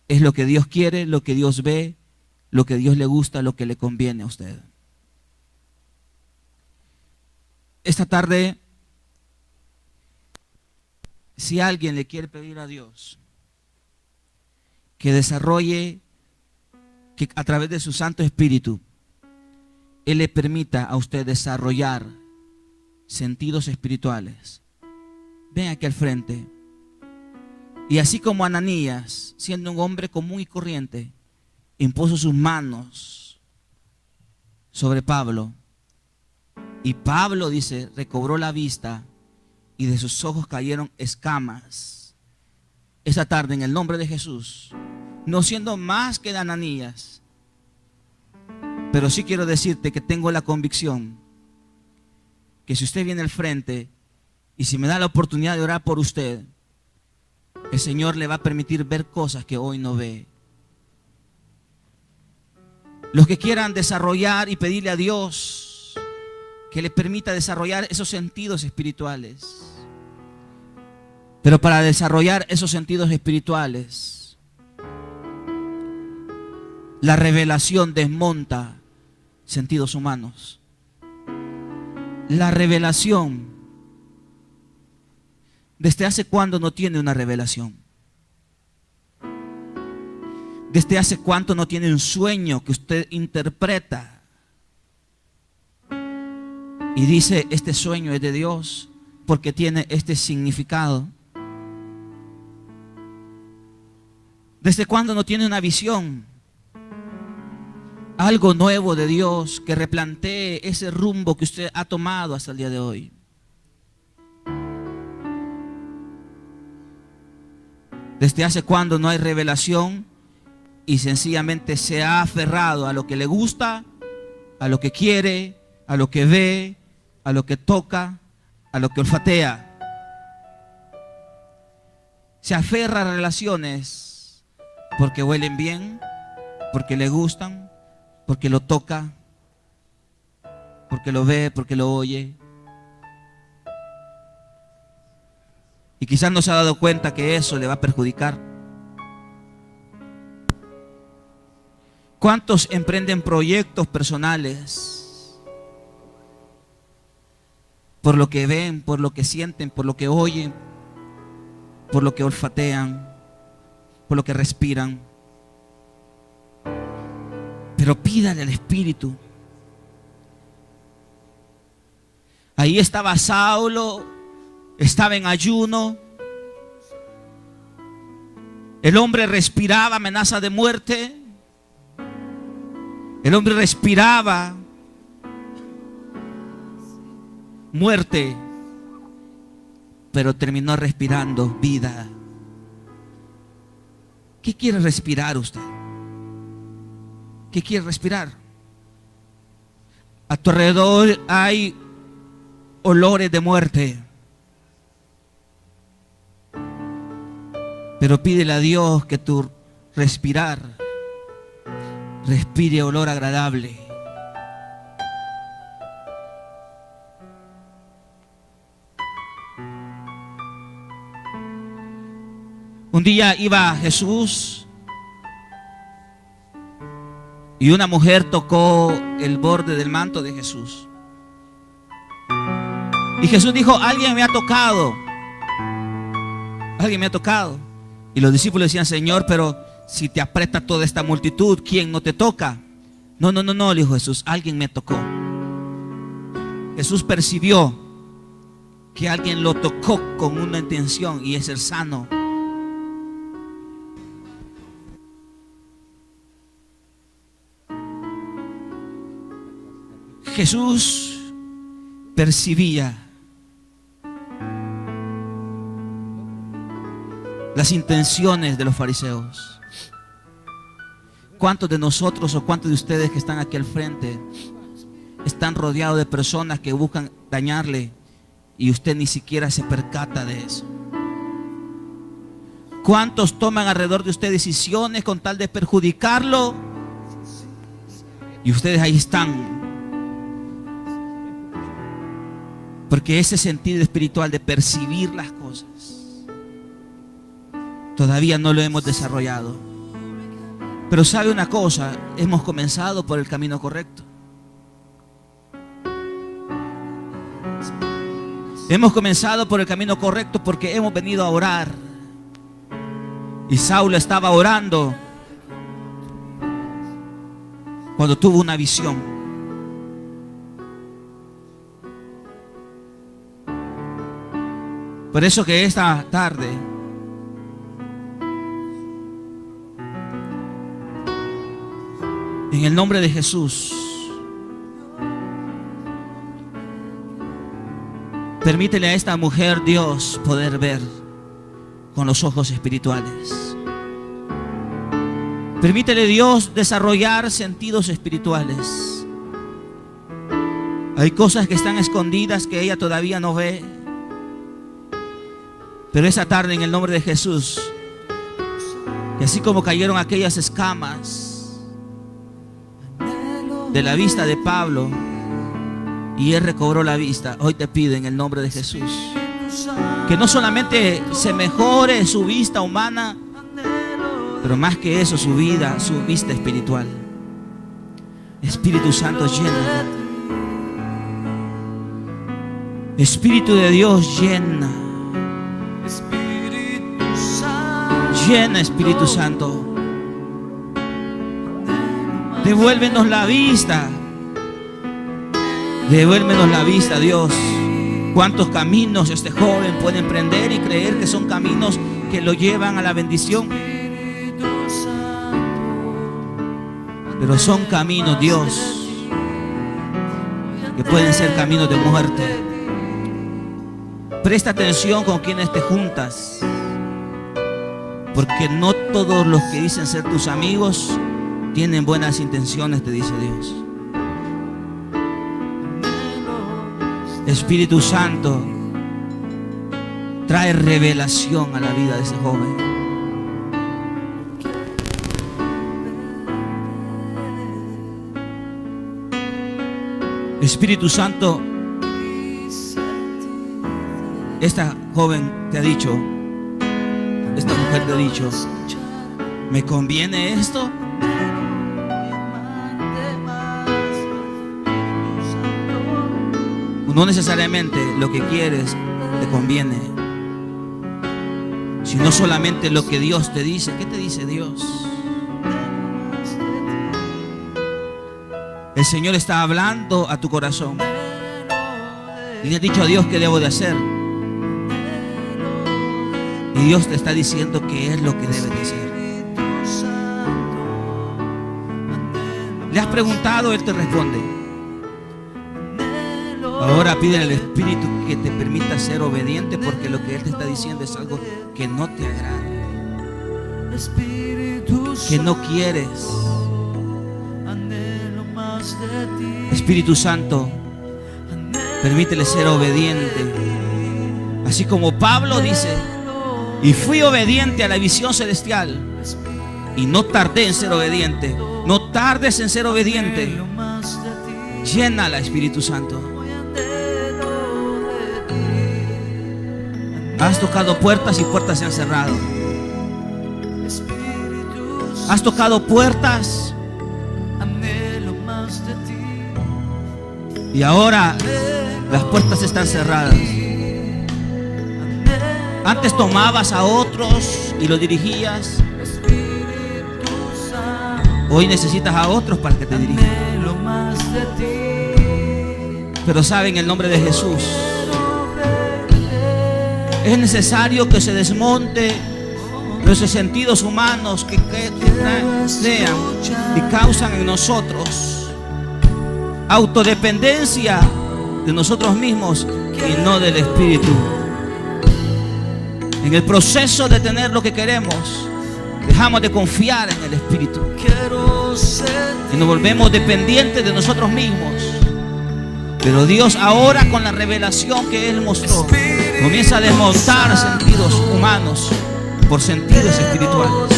Es lo que Dios quiere, lo que Dios ve, lo que Dios le gusta, lo que le conviene a usted. Esta tarde, si alguien le quiere pedir a Dios que desarrolle, que a través de su Santo Espíritu Él le permita a usted desarrollar sentidos espirituales, ven aquí al frente. Y así como Ananías, siendo un hombre común y corriente, impuso sus manos sobre Pablo, y Pablo, dice, recobró la vista y de sus ojos cayeron escamas. Esta tarde, en el nombre de Jesús, no siendo más que Ananías, pero sí quiero decirte que tengo la convicción que si usted viene al frente y si me da la oportunidad de orar por usted, el Señor le va a permitir ver cosas que hoy no ve. Los que quieran desarrollar y pedirle a Dios que le permita desarrollar esos sentidos espirituales. Pero para desarrollar esos sentidos espirituales, la revelación desmonta sentidos humanos. La revelación, ¿desde hace cuándo no tiene una revelación? ¿Desde hace cuánto no tiene un sueño que usted interpreta y dice, este sueño es de Dios porque tiene este significado? ¿Desde cuándo no tiene una visión? Algo nuevo de Dios que replantee ese rumbo que usted ha tomado hasta el día de hoy. ¿Desde hace cuándo no hay revelación y sencillamente se ha aferrado a lo que le gusta, a lo que quiere, a lo que ve, a lo que toca, a lo que olfatea? Se aferra a relaciones porque huelen bien, porque le gustan, porque lo toca, porque lo ve, porque lo oye. Y quizás no se ha dado cuenta que eso le va a perjudicar. ¿Cuántos emprenden proyectos personales por lo que ven, por lo que sienten, por lo que oyen, por lo que olfatean, por lo que respiran? Pero pídale al Espíritu. Ahí estaba Saulo, estaba en ayuno. El hombre respiraba amenaza de muerte. El hombre respiraba muerte, pero terminó respirando vida. ¿Qué quiere respirar usted? ¿Qué quieres respirar? A tu alrededor hay olores de muerte. Pero pídele a Dios que tu respirar respire olor agradable. Un día iba Jesús y una mujer tocó el borde del manto de Jesús. Y Jesús dijo: alguien me ha tocado. Alguien me ha tocado. Y los discípulos decían: Señor, pero si te aprieta toda esta multitud, ¿quién no te toca? No, le dijo Jesús: alguien me tocó. Jesús percibió que alguien lo tocó con una intención, y es ser sano. Jesús percibía las intenciones de los fariseos. ¿Cuántos de nosotros o cuántos de ustedes que están aquí al frente están rodeados de personas que buscan dañarle y usted ni siquiera se percata de eso? ¿Cuántos toman alrededor de usted decisiones con tal de perjudicarlo y ustedes ahí están? Porque ese sentido espiritual de percibir las cosas todavía no lo hemos desarrollado. Pero sabe una cosa, hemos comenzado por el camino correcto. Hemos comenzado por el camino correcto porque hemos venido a orar. Y Saulo estaba orando cuando tuvo una visión. Por eso que esta tarde en el nombre de Jesús, permítele a esta mujer, Dios, poder ver con los ojos espirituales. Permítele, Dios, desarrollar sentidos espirituales. Hay cosas que están escondidas que ella todavía no ve. Pero esa tarde, en el nombre de Jesús, que así como cayeron aquellas escamas de la vista de Pablo y él recobró la vista, hoy te pido en el nombre de Jesús que no solamente se mejore su vista humana, pero más que eso, su vida, su vista espiritual. Espíritu Santo, llena. Espíritu de Dios, llena. Llena, Espíritu Santo. Devuélvenos la vista. Devuélvenos la vista, Dios. Cuántos caminos este joven puede emprender y creer que son caminos que lo llevan a la bendición, pero son caminos, Dios, que pueden ser caminos de muerte. Presta atención con quienes te juntas, porque no todos los que dicen ser tus amigos tienen buenas intenciones, te dice Dios. Espíritu Santo, trae revelación a la vida de ese joven. Espíritu Santo, esta joven te ha dicho, esta mujer te ha dicho, ¿me conviene esto? No necesariamente lo que quieres te conviene, sino solamente lo que Dios te dice. ¿Qué te dice Dios? El Señor está hablando a tu corazón y le has dicho a Dios qué debo de hacer, y Dios te está diciendo qué es lo que debes de hacer. Le has preguntado, Él te responde. Ahora pídele al Espíritu que te permita ser obediente, porque lo que Él te está diciendo es algo que no te agrada, que no quieres. Espíritu Santo, permítele ser obediente. Así como Pablo dice: y fui obediente a la visión celestial, y no tardé en ser obediente. No tardes en ser obediente. Llénala, Espíritu Santo. Has tocado puertas y puertas se han cerrado. Has tocado puertas y ahora las puertas están cerradas. Antes tomabas a otros y los dirigías. Hoy necesitas a otros para que te dirijan. Pero saben, en el nombre de Jesús, es necesario que se desmonte nuestros sentidos humanos que crean y causan en nosotros autodependencia de nosotros mismos y no del Espíritu. En el proceso de tener lo que queremos, dejamos de confiar en el Espíritu y nos volvemos dependientes de nosotros mismos. Pero Dios ahora, con la revelación que Él mostró, comienza a desmontar sentidos humanos por sentidos espirituales.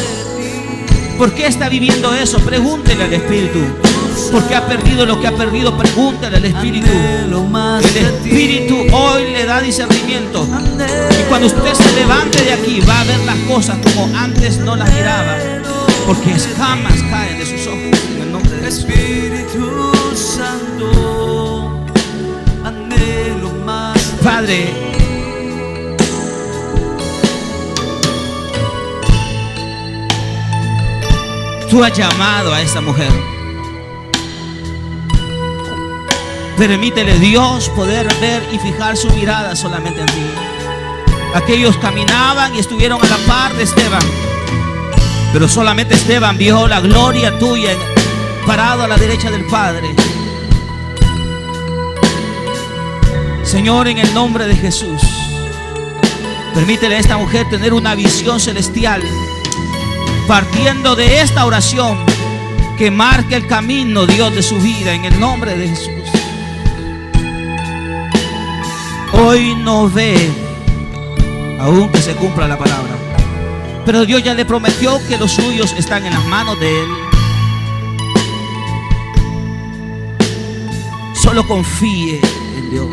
¿Por qué está viviendo eso? Pregúntele al Espíritu. ¿Por qué ha perdido lo que ha perdido? Pregúntale al Espíritu. El Espíritu hoy le da discernimiento. Y cuando usted se levante de aquí, va a ver las cosas como antes no las miraba. Porque escamas caen de sus ojos en el nombre de Jesús. Espíritu Santo, anhelo más. Padre, tú has llamado a esta mujer. Permítele, Dios, poder ver y fijar su mirada solamente en ti. Aquellos caminaban y estuvieron a la par de Esteban, pero solamente Esteban vio la gloria tuya parado a la derecha del Padre. Señor, en el nombre de Jesús, permítele a esta mujer tener una visión celestial, partiendo de esta oración que marque el camino, Dios, de su vida, en el nombre de Jesús. Hoy no ve aún que se cumpla la palabra, pero Dios ya le prometió que los suyos están en las manos de Él. Solo confíe en Dios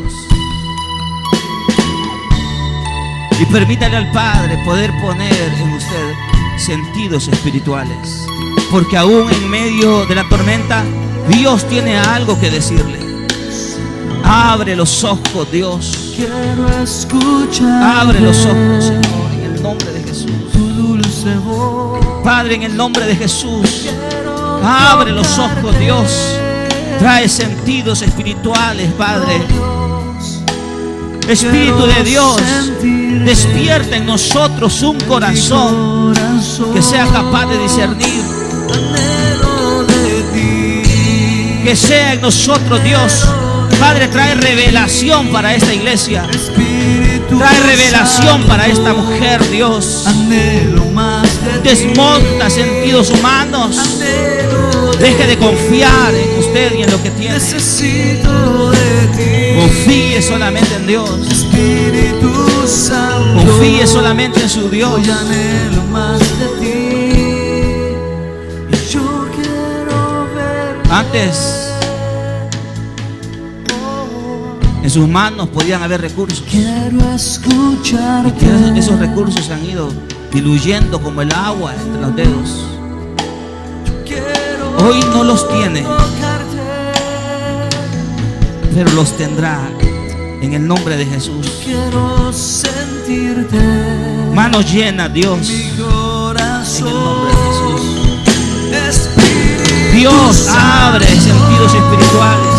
y permítale al Padre poder poner en usted sentidos espirituales, porque aún en medio de la tormenta Dios tiene algo que decirle. Abre los ojos, Dios. Quiero escuchar. Abre los ojos, Señor, en el nombre de Jesús. Tu dulce voz. Padre, en el nombre de Jesús, abre los ojos, Dios. Trae sentidos espirituales, Padre. Espíritu de Dios, despierta en nosotros un corazón que sea capaz de discernir. Que sea en nosotros, Dios. Padre, trae revelación para esta iglesia. Trae revelación para esta mujer, Dios. Desmonta sentidos humanos. Deje de confiar en usted y en lo que tiene. Confíe solamente en Dios. Confíe solamente en su Dios. Antes, en sus manos podían haber recursos. Quiero escuchar. Y esos recursos se han ido diluyendo como el agua entre los dedos. Hoy no los tiene, pero los tendrá en el nombre de Jesús. Quiero sentirte. Manos llenas, Dios, en el nombre de Jesús. Dios, abre sentidos espirituales.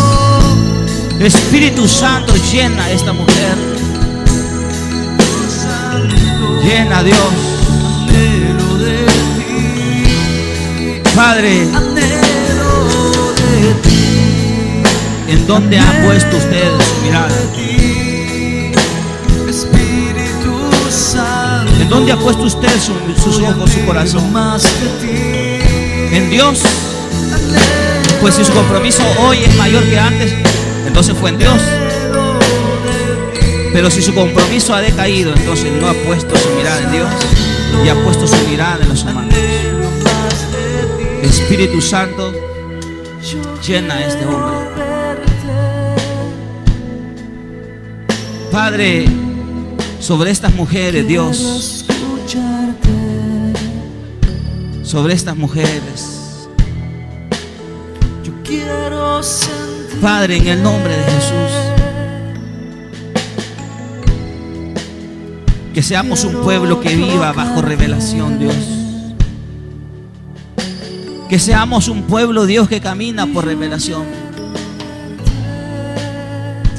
Espíritu Santo, llena a esta mujer. Llena, Dios. Padre, ¿en dónde ha puesto usted su mirada? ¿En dónde ha puesto usted sus ojos, su corazón? ¿En Dios Pues si su compromiso hoy es mayor que antes, entonces fue en Dios. Pero si su compromiso ha decaído, entonces no ha puesto su mirada en Dios y ha puesto su mirada en los humanos. Espíritu Santo, llena a este hombre. Padre, sobre estas mujeres, Dios, sobre estas mujeres, Yo quiero sentir Padre, en el nombre de Jesús, que seamos un pueblo que viva bajo revelación, Dios. Que seamos un pueblo, Dios, que camina por revelación.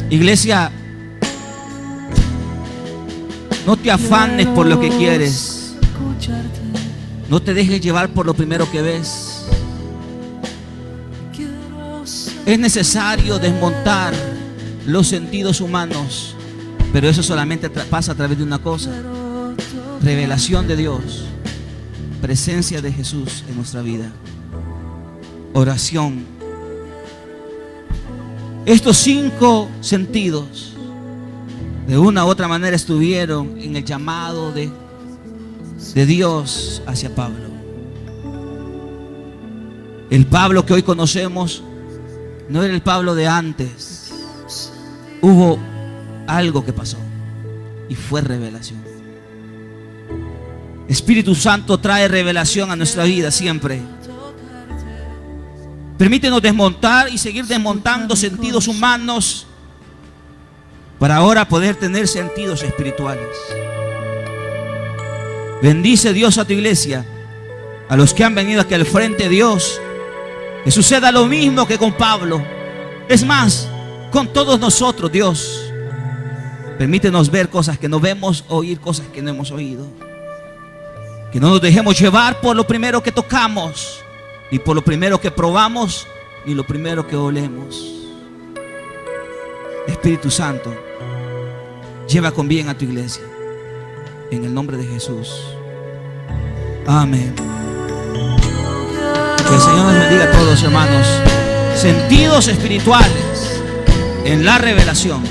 Iglesia, no te afanes por lo que quieres. No te dejes llevar por lo primero que ves. Es necesario desmontar los sentidos humanos, pero eso solamente pasa a través de una cosa: revelación de Dios, presencia de Jesús en nuestra vida, oración. Estos 5 sentidos de una u otra manera estuvieron en el llamado de Dios hacia Pablo. El Pablo que hoy conocemos no era el Pablo de antes. Hubo algo que pasó y fue revelación. Espíritu Santo trae revelación a nuestra vida siempre. Permítenos desmontar y seguir desmontando sentidos humanos para ahora poder tener sentidos espirituales. Bendice, Dios, a tu iglesia, a los que han venido aquí al frente, Dios, que suceda lo mismo que con Pablo. Es más, con todos nosotros, Dios. Permítenos ver cosas que no vemos, oír cosas que no hemos oído. Que no nos dejemos llevar por lo primero que tocamos, ni por lo primero que probamos, ni lo primero que olemos. Espíritu Santo, lleva con bien a tu iglesia. En el nombre de Jesús. Amén. Que el Señor nos bendiga a todos, hermanos. Sentidos espirituales en la revelación.